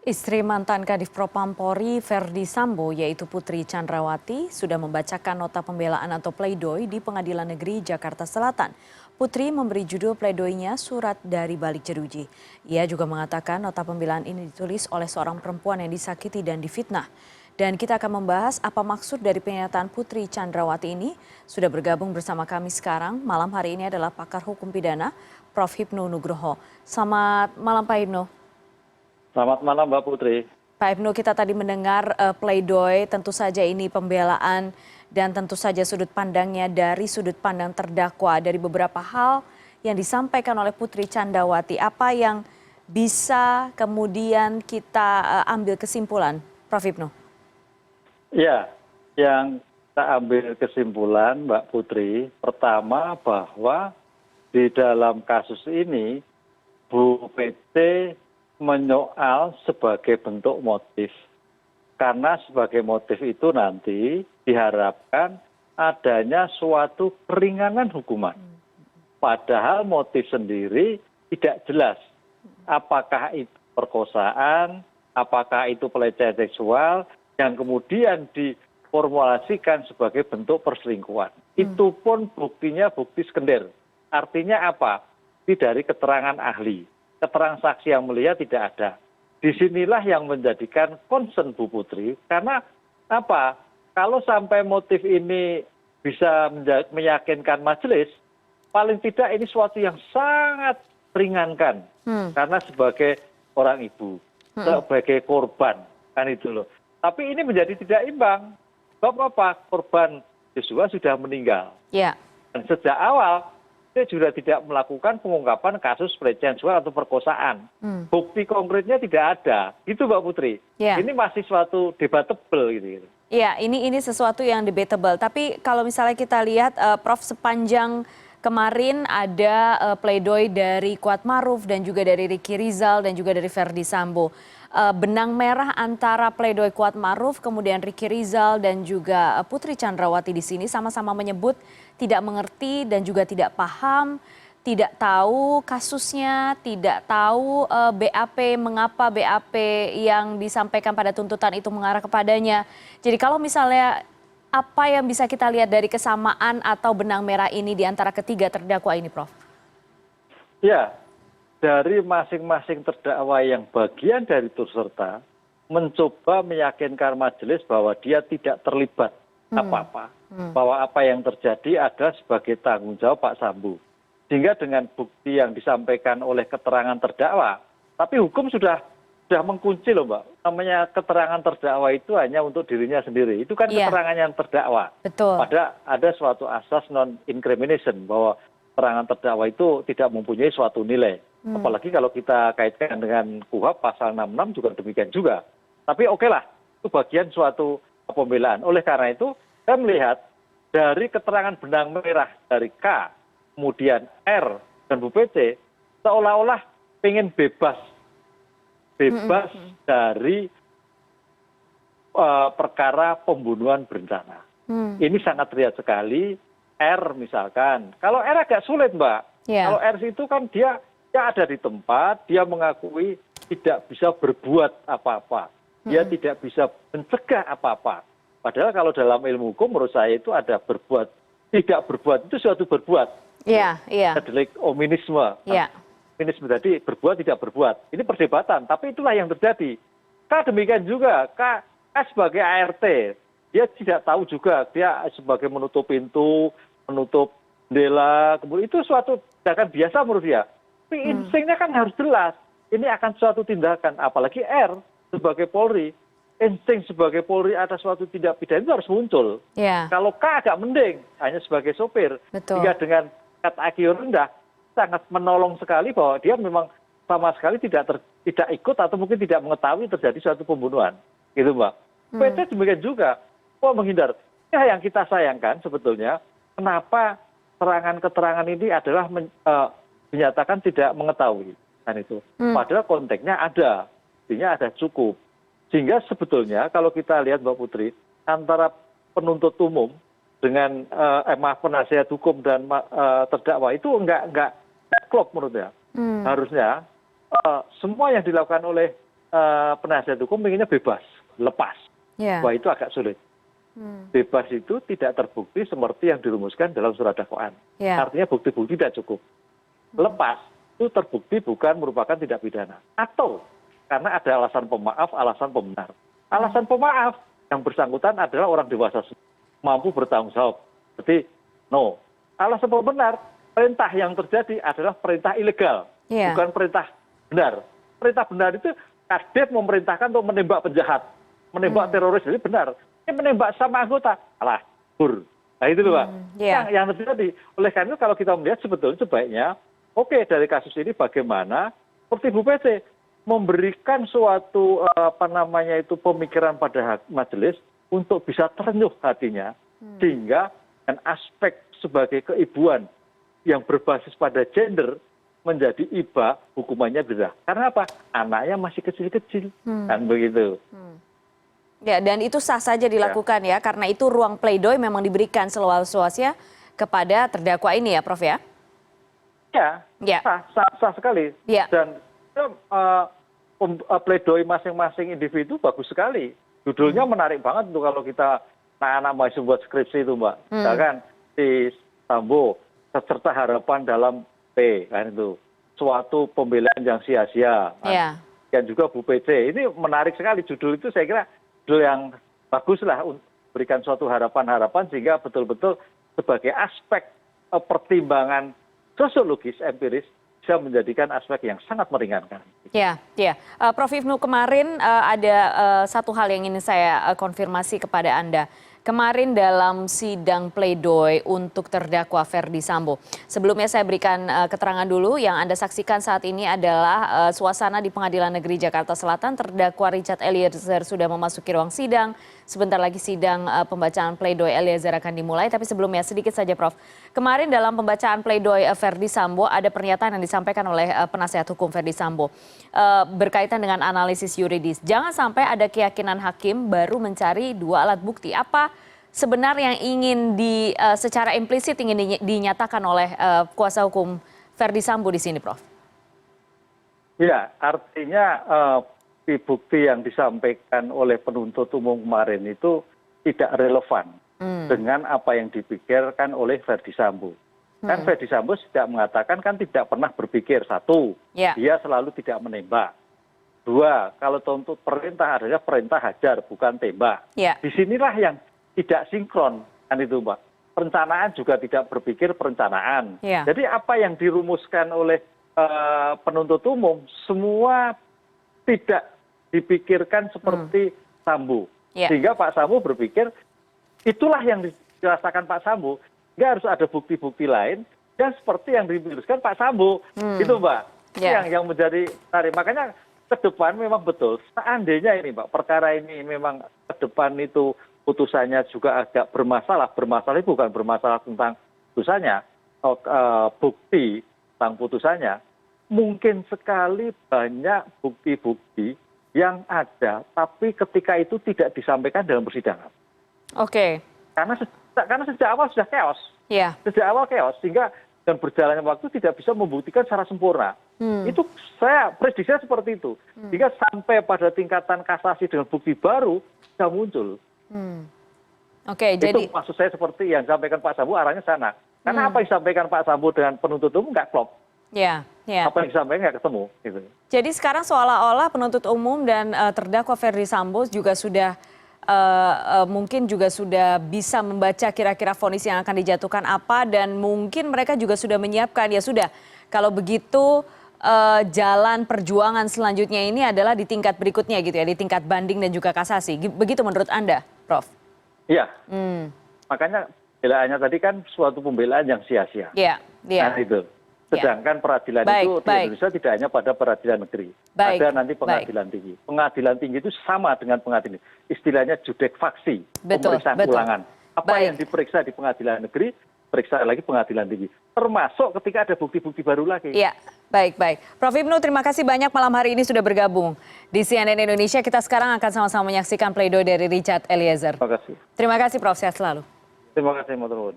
Istri mantan Kadif Propam Polri Verdi Sambo yaitu Putri Chandrawati sudah membacakan nota pembelaan atau pledoi di Pengadilan Negeri Jakarta Selatan. Putri memberi judul pledoinya Surat dari Balik Jeruji. Ia juga mengatakan nota pembelaan ini ditulis oleh seorang perempuan yang disakiti dan difitnah. Dan kita akan membahas apa maksud dari pernyataan Putri Chandrawati ini. Sudah bergabung bersama kami sekarang malam hari ini adalah pakar hukum pidana Prof. Hipnu Nugroho. Selamat malam Pak Hipnu. Selamat malam Mbak Putri. Pak Hipnu, kita tadi mendengar pledoi, tentu saja ini pembelaan dan tentu saja sudut pandangnya dari sudut pandang terdakwa dari beberapa hal yang disampaikan oleh Putri Chandrawati. Apa yang bisa kemudian kita ambil kesimpulan, Prof. Hipnu? Ya, yang kita ambil kesimpulan Mbak Putri, pertama bahwa di dalam kasus ini Bu PT menyoal sebagai bentuk motif. Karena sebagai motif itu nanti diharapkan adanya suatu keringanan hukuman. Padahal motif sendiri tidak jelas. Apakah itu perkosaan, apakah itu pelecehan seksual, yang kemudian diformulasikan sebagai bentuk perselingkuhan. Itu pun buktinya bukti sekunder. Artinya apa? Ini dari keterangan ahli. Keterangan saksi yang melihat tidak ada. Disinilah yang menjadikan concern Bu Putri. Karena apa? Kalau sampai motif ini bisa meyakinkan majelis, paling tidak ini suatu yang sangat ringankan. Karena sebagai orang ibu, sebagai korban, kan itu loh. Tapi ini menjadi tidak imbang. Sebab apa? Korban Yosua sudah meninggal. Ya. Dan sejak awal, dia juga tidak melakukan pengungkapan kasus pelecehan seksual atau perkosaan. Bukti konkretnya tidak ada. Itu Mbak Putri. Ya. Ini masih suatu debatable gitu. Iya, ini sesuatu yang debatable. Tapi kalau misalnya kita lihat, Prof, sepanjang kemarin ada pledoi dari Kuatmaruf dan juga dari Ricky Rizal dan juga dari Verdi Sambo. Benang merah antara pledoi Kuatmaruf, kemudian Ricky Rizal dan juga Putri Chandrawati di sini sama-sama menyebut tidak mengerti dan juga tidak paham, tidak tahu kasusnya, tidak tahu BAP, mengapa BAP yang disampaikan pada tuntutan itu mengarah kepadanya. Jadi kalau misalnya apa yang bisa kita lihat dari kesamaan atau benang merah ini di antara ketiga terdakwa ini, Prof? Ya, dari masing-masing terdakwa yang bagian dari turut serta mencoba meyakinkan majelis bahwa dia tidak terlibat apa-apa. Bahwa apa yang terjadi adalah sebagai tanggung jawab Pak Sambo. Sehingga dengan bukti yang disampaikan oleh keterangan terdakwa, tapi hukum sudah mengunci loh Mbak. Namanya keterangan terdakwa itu hanya untuk dirinya sendiri. Itu kan keterangan yang terdakwa. Betul. Padahal ada suatu asas non-incrimination bahwa keterangan terdakwa itu tidak mempunyai suatu nilai. Apalagi kalau kita kaitkan dengan KUHP pasal 66 juga demikian juga. Tapi oke lah, itu bagian suatu pembelaan. Oleh karena itu, saya melihat dari keterangan benang merah dari K, kemudian R, dan Bu PT, seolah-olah pengen bebas dari perkara pembunuhan berencana. Ini sangat terlihat sekali. R misalkan, kalau R agak sulit Mbak. Kalau R itu kan dia ada di tempat, dia mengakui tidak bisa berbuat apa-apa. Dia tidak bisa mencegah apa-apa. Padahal kalau dalam ilmu hukum menurut saya itu ada berbuat, tidak berbuat itu suatu berbuat. Iya. Delik ominisme. Iya. Ominisme tadi berbuat tidak berbuat. Ini perdebatan, tapi itulah yang terjadi. K demikian juga, K sebagai ART, dia tidak tahu juga, dia sebagai menutup pintu, menutup jendela, kemudian itu suatu tindakan biasa menurut dia. Tapi instingnya kan harus jelas, ini akan suatu tindakan, apalagi R sebagai Polri. Insting sebagai Polri ada suatu tindak pidana itu harus muncul. Kalau K agak mending, hanya sebagai sopir. Jika dengan kata IQ rendah, sangat menolong sekali bahwa dia memang sama sekali tidak ikut atau mungkin tidak mengetahui terjadi suatu pembunuhan. Gitu Mbak. PT demikian juga. Kok menghindar? Ya yang kita sayangkan sebetulnya, kenapa keterangan ini adalah menyatakan tidak mengetahui. Kan itu. Padahal konteksnya ada. Artinya ada cukup. Sehingga sebetulnya kalau kita lihat Mbak Putri, antara penuntut umum dengan penasihat hukum dan terdakwa itu enggak klop menurutnya. Harusnya semua yang dilakukan oleh penasihat hukum inginnya bebas, lepas. Ya. Wah, itu agak sulit. Bebas itu tidak terbukti seperti yang dirumuskan dalam surat dakwaan. Ya. Artinya bukti-bukti tidak cukup. Lepas itu terbukti bukan merupakan tindak pidana. Atau karena ada alasan pemaaf, alasan pembenar. Alasan pemaaf yang bersangkutan adalah orang dewasa mampu bertanggung jawab. Jadi no. Alasan pembenar, perintah yang terjadi adalah perintah ilegal, Ya. bukan perintah benar. Perintah benar itu Kadep memerintahkan untuk menembak penjahat, menembak teroris, jadi benar. Ini menembak sama anggota, alah, bur. Nah itu loh, Pak. Ya. Yang terjadi. Oleh karena itu kalau kita melihat sebetulnya sebaiknya, oke, dari kasus ini bagaimana seperti Bu PC memberikan suatu pemikiran pada majelis untuk bisa terenyuh hatinya, sehingga dan aspek sebagai keibuan yang berbasis pada gender menjadi iba, hukumannya beda. Karena apa? Anaknya masih kecil-kecil, kan begitu. Ya, dan itu sah saja dilakukan ya, karena itu ruang pleidoy memang diberikan seluas-luasnya kepada terdakwa ini ya, Prof ya? Ya, sah sekali. Ya. Dan pleidoy masing-masing individu bagus sekali. Judulnya menarik banget tuh kalau kita anak-anak mahasiswa buat skripsi itu, Mbak. Misalkan si Sambo, serta harapan dalam P, kan itu. Suatu pembelaan yang sia-sia. Ya. Dan juga Bu PC. Ini menarik sekali judul itu, saya kira judul yang bagus lah untuk berikan suatu harapan-harapan sehingga betul-betul sebagai aspek pertimbangan sosiologis empiris bisa menjadikan aspek yang sangat meringankan. Ya. Prof Ibnu, kemarin ada satu hal yang ingin saya konfirmasi kepada Anda. Kemarin dalam sidang pleidoy untuk terdakwa Ferdi Sambo. Sebelumnya saya berikan keterangan dulu, yang Anda saksikan saat ini adalah suasana di Pengadilan Negeri Jakarta Selatan. Terdakwa Richard Eliezer sudah memasuki ruang sidang. Sebentar lagi sidang pembacaan pleidoy Eliezer akan dimulai. Tapi sebelumnya sedikit saja, Prof. Kemarin dalam pembacaan pleidoy Ferdi Sambo ada pernyataan yang disampaikan oleh penasihat hukum Ferdi Sambo berkaitan dengan analisis yuridis. Jangan sampai ada keyakinan hakim baru mencari dua alat bukti. Apa sebenarnya yang ingin secara implisit ingin dinyatakan oleh kuasa hukum Ferdi Sambo di sini, Prof? Ya, artinya bukti yang disampaikan oleh penuntut umum kemarin itu tidak relevan dengan apa yang dipikirkan oleh Ferdi Sambo. Kan Ferdi Sambo tidak mengatakan, kan tidak pernah berpikir. Satu, dia selalu tidak menembak. Dua, kalau tuntut perintah adalah perintah hajar, bukan tembak. Disinilah yang tidak sinkron, kan itu, Mbak. Perencanaan juga tidak berpikir perencanaan. Jadi apa yang dirumuskan oleh penuntut umum semua tidak dipikirkan seperti Sambo. Sehingga Pak Sambo berpikir itulah yang dirasakan Pak Sambo. Nggak harus ada bukti-bukti lain dan seperti yang diputuskan Pak Sambo. Itu, Mbak. Yang menjadi tarik. Makanya ke depan memang betul. Seandainya ini, Mbak, perkara ini memang ke depan itu putusannya juga agak bermasalah. Bermasalah itu bukan bermasalah tentang putusannya, bukti tentang putusannya. Mungkin sekali banyak bukti-bukti yang ada, tapi ketika itu tidak disampaikan dalam persidangan. Oke. Karena sejak awal sudah chaos. Sejak awal chaos, sehingga dan berjalannya waktu tidak bisa membuktikan secara sempurna. Itu saya prediksinya seperti itu. Sehingga sampai pada tingkatan kasasi dengan bukti baru sudah muncul. Oke, jadi itu maksud saya seperti yang disampaikan Pak Sambo arahnya sana. Karena apa yang disampaikan Pak Sambo dengan penuntut umum nggak klop. Apa yang disampaikan nggak ketemu. Gitu. Jadi sekarang seolah-olah penuntut umum dan terdakwa Ferdi Sambo juga sudah mungkin juga sudah bisa membaca kira-kira vonis yang akan dijatuhkan apa, dan mungkin mereka juga sudah menyiapkan, ya sudah, kalau begitu jalan perjuangan selanjutnya ini adalah di tingkat berikutnya gitu ya, di tingkat banding dan juga kasasi. Begitu menurut Anda, Prof? Iya. Makanya pembelaannya tadi kan suatu pembelaan yang sia-sia. Nah itu. Sedangkan peradilan itu di Indonesia tidak hanya pada peradilan negeri. Ada nanti pengadilan tinggi. Pengadilan tinggi itu sama dengan pengadilan. Istilahnya judek faksi, pemeriksaan ulangan. Apa yang diperiksa di pengadilan negeri, periksa lagi pengadilan tinggi. Termasuk ketika ada bukti-bukti baru lagi. Baik. Prof Ibnu, terima kasih banyak malam hari ini sudah bergabung di CNN Indonesia. Kita sekarang akan sama-sama menyaksikan pleidoy dari Richard Eliezer. Terima kasih. Terima kasih, Prof. Sehat selalu. Terima kasih, Mbak Turun.